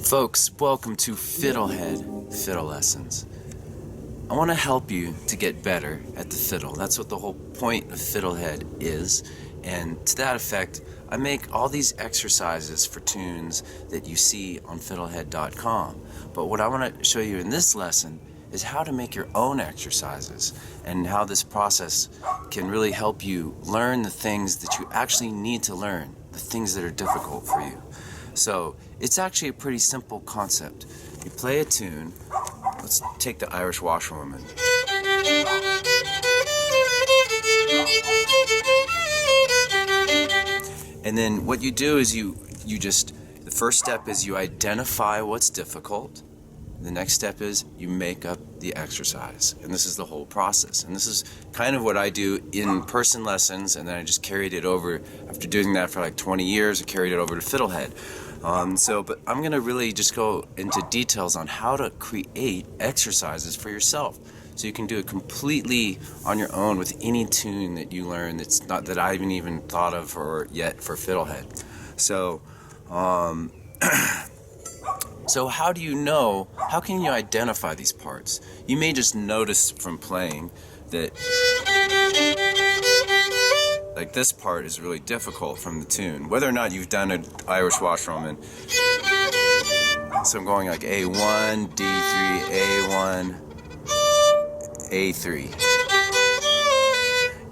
Folks, welcome to FiddleHed Fiddle Lessons. I want to help you to get better at the fiddle. That's what the whole point of FiddleHed is. And to that effect, I make all these exercises for tunes that you see on FiddleHed.com. But what I want to show you in this lesson is how to make your own exercises and how this process can really help you learn the things that you actually need to learn, the things that are difficult for you. So it's actually a pretty simple concept. You play a tune. Let's take the Irish Washerwoman. And then what you do is the first step is you identify what's difficult. The next step is you make up the exercise. And this is the whole process. And this is kind of what I do in person lessons, and then I just carried it over. After doing that for like 20 years, I carried it over to FiddleHed. But I'm going to really just go into details on how to create exercises for yourself. So you can do it completely on your own with any tune that you learn that's not that I haven't even thought of or yet for FiddleHed. So, so how do you know, how can you identify these parts? You may just notice from playing that like this part is really difficult from the tune, whether or not you've done an Irish Washerwoman. So I'm going like A1, D3, A1, A3.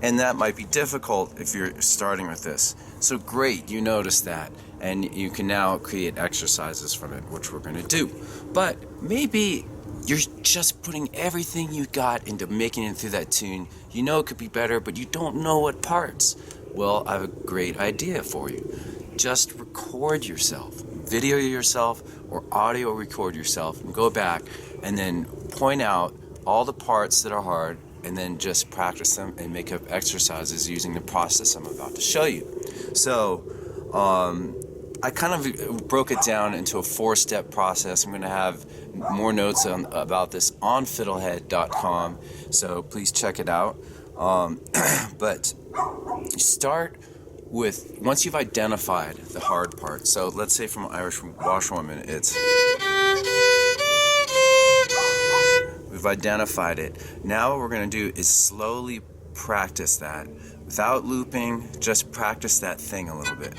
And that might be difficult if you're starting with this. So great, you notice that. And you can now create exercises from it, which we're going to do. But maybe you're just putting everything you got into making it through that tune. You know it could be better, but you don't know what parts. Well, I have a great idea for you. Just record yourself. Video yourself or audio record yourself and go back and then point out all the parts that are hard and then just practice them and make up exercises using the process I'm about to show you. So, I kind of broke it down into a 4-step process. I'm going to have more notes about this on FiddleHed.com, so please check it out. But you start with, once you've identified the hard part, so let's say from Irish Washerwoman, we've identified it. Now what we're going to do is slowly practice that. Without looping, just practice that thing a little bit.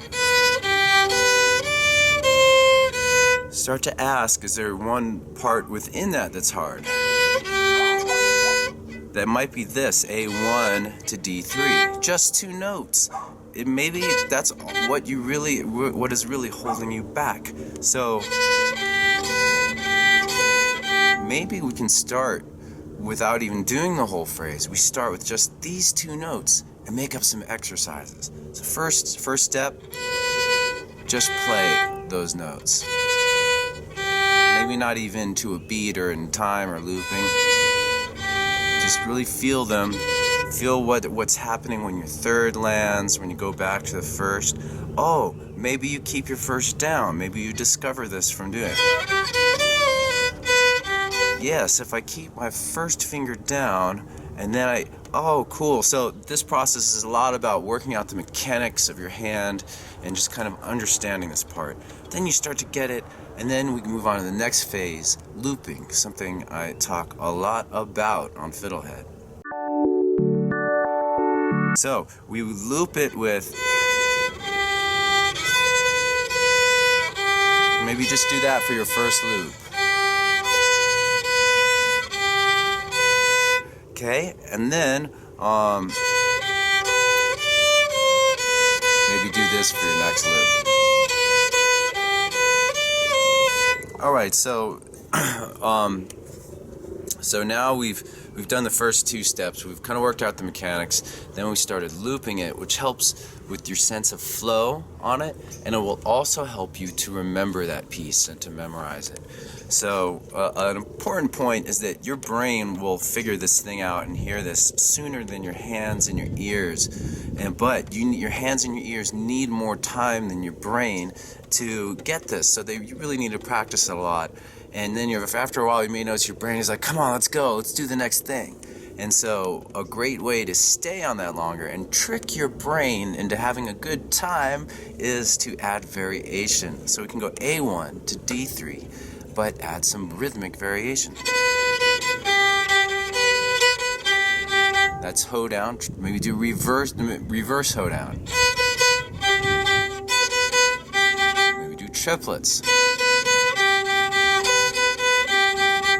Start to ask, is there one part within that that's hard? That might be this, A1 to D3, just 2 notes. Maybe that's what is really holding you back. So maybe we can start without even doing the whole phrase. We start with just these 2 notes and make up some exercises. So first step, just play those notes. Maybe not even to a beat or in time or looping. Just really feel them. Feel what's happening when your third lands, when you go back to the first. Oh, maybe you keep your first down. Maybe you discover this from doing it. Yes, if I keep my first finger down and then oh, cool. So this process is a lot about working out the mechanics of your hand and just kind of understanding this part. Then you start to get it, and then we can move on to the next phase, looping, something I talk a lot about on FiddleHed. So we loop it with, maybe just do that for your first loop. Okay, and then maybe do this for your next loop. Alright, so now we've done the first 2 steps. We've kind of worked out the mechanics. Then we started looping it, which helps with your sense of flow on it, and it will also help you to remember that piece and to memorize it. So an important point is that your brain will figure this thing out and hear this sooner than your hands and your ears. But your hands and your ears need more time than your brain to get this. So you really need to practice it a lot. And then after a while, you may notice your brain is like, come on, let's go. Let's do the next thing. And so a great way to stay on that longer and trick your brain into having a good time is to add variation. So we can go A1 to D3, but add some rhythmic variation. That's hoedown. Maybe do reverse hoedown. Maybe do triplets.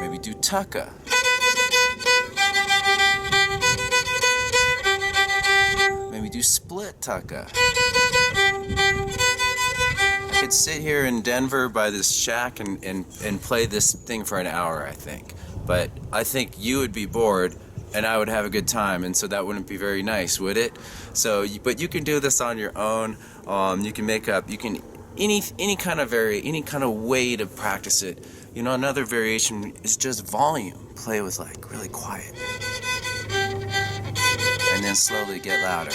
Maybe do tucka. Maybe do split tucka. I could sit here in Denver by this shack and play this thing for an hour, I think. But I think you would be bored and I would have a good time, and so that wouldn't be very nice, would it? So, but you can do this on your own. You can make up, any kind of way to practice it. You know, another variation is just volume. Play with like really quiet, and then slowly get louder.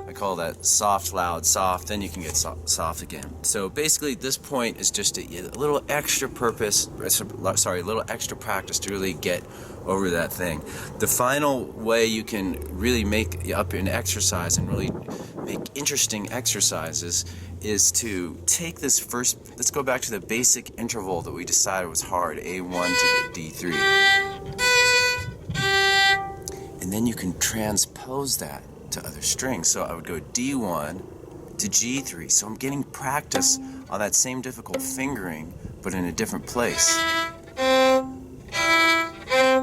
I call that soft, loud, soft. Then you can get soft again. So basically, this point is just a little extra practice to really get over that thing. The final way you can really make up an exercise and really make interesting exercises is to take this first, let's go back to the basic interval that we decided was hard, A1 to D3. And then you can transpose that to other strings. So I would go D1 to G3. So I'm getting practice on that same difficult fingering, but in a different place.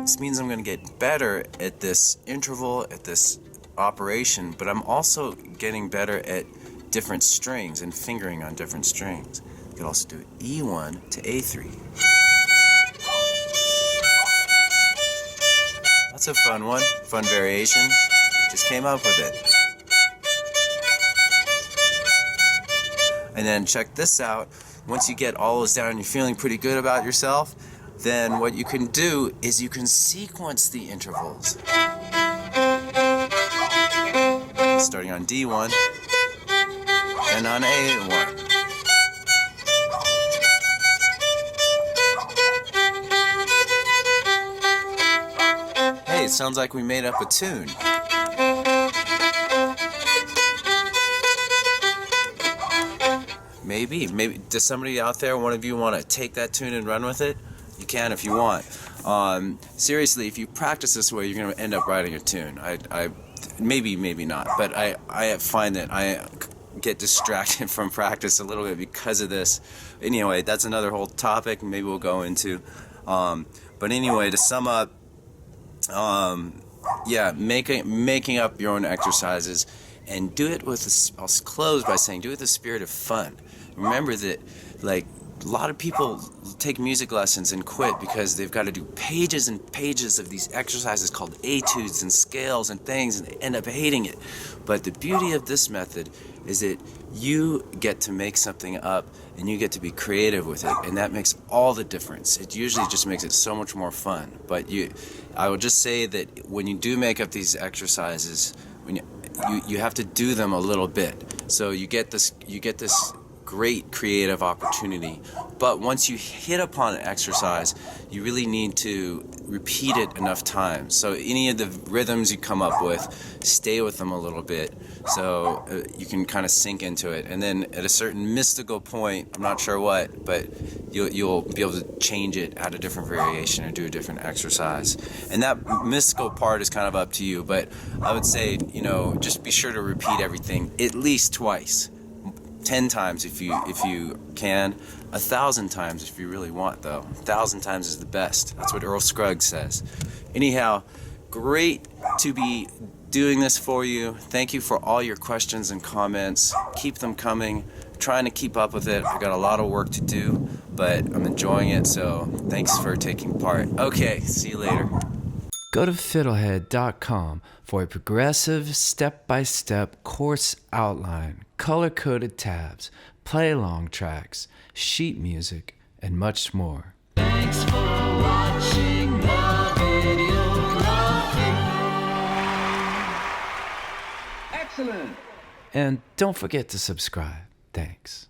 This means I'm going to get better at this interval, at this operation, but I'm also getting better at different strings and fingering on different strings. You can also do E1 to A3. That's a fun one, fun variation. Just came up with it. And then check this out. Once you get all those down and you're feeling pretty good about yourself, then what you can do is you can sequence the intervals. Starting on D1 and on A1. Hey, it sounds like we made up a tune. Maybe. Does somebody out there, one of you, want to take that tune and run with it? You can if you want. Seriously, if you practice this way, you're going to end up writing a tune. Maybe not. But I find that I get distracted from practice a little bit because of this. Anyway, that's another whole topic maybe we'll go into. But anyway, to sum up, making up your own exercises, and do it with I'll close by saying, do it with the spirit of fun. Remember that, like, a lot of people take music lessons and quit because they've got to do pages and pages of these exercises called etudes and scales and things, and they end up hating it. But the beauty of this method is that you get to make something up and you get to be creative with it, and that makes all the difference. It usually just makes it so much more fun. But I will just say that when you do make up these exercises, when you have to do them a little bit, so you get this great creative opportunity. But once you hit upon an exercise, you really need to repeat it enough times. So any of the rhythms you come up with, stay with them a little bit so you can kind of sink into it. And then at a certain mystical point, I'm not sure what, but you'll be able to change it, add a different variation, or do a different exercise. And that mystical part is kind of up to you. But I would say, just be sure to repeat everything at least twice. 10 times if you can, 1,000 times if you really want, though. 1,000 times is the best. That's what Earl Scruggs says. Anyhow, great to be doing this for you. Thank you for all your questions and comments. Keep them coming. Trying to keep up with it. I got a lot of work to do, but I'm enjoying it, so thanks for taking part. Okay, see you later. Go to FiddleHed.com for a progressive, step-by-step course outline, color-coded tabs, play-along tracks, sheet music, and much more. Thanks for watching the videography. Excellent! And don't forget to subscribe. Thanks.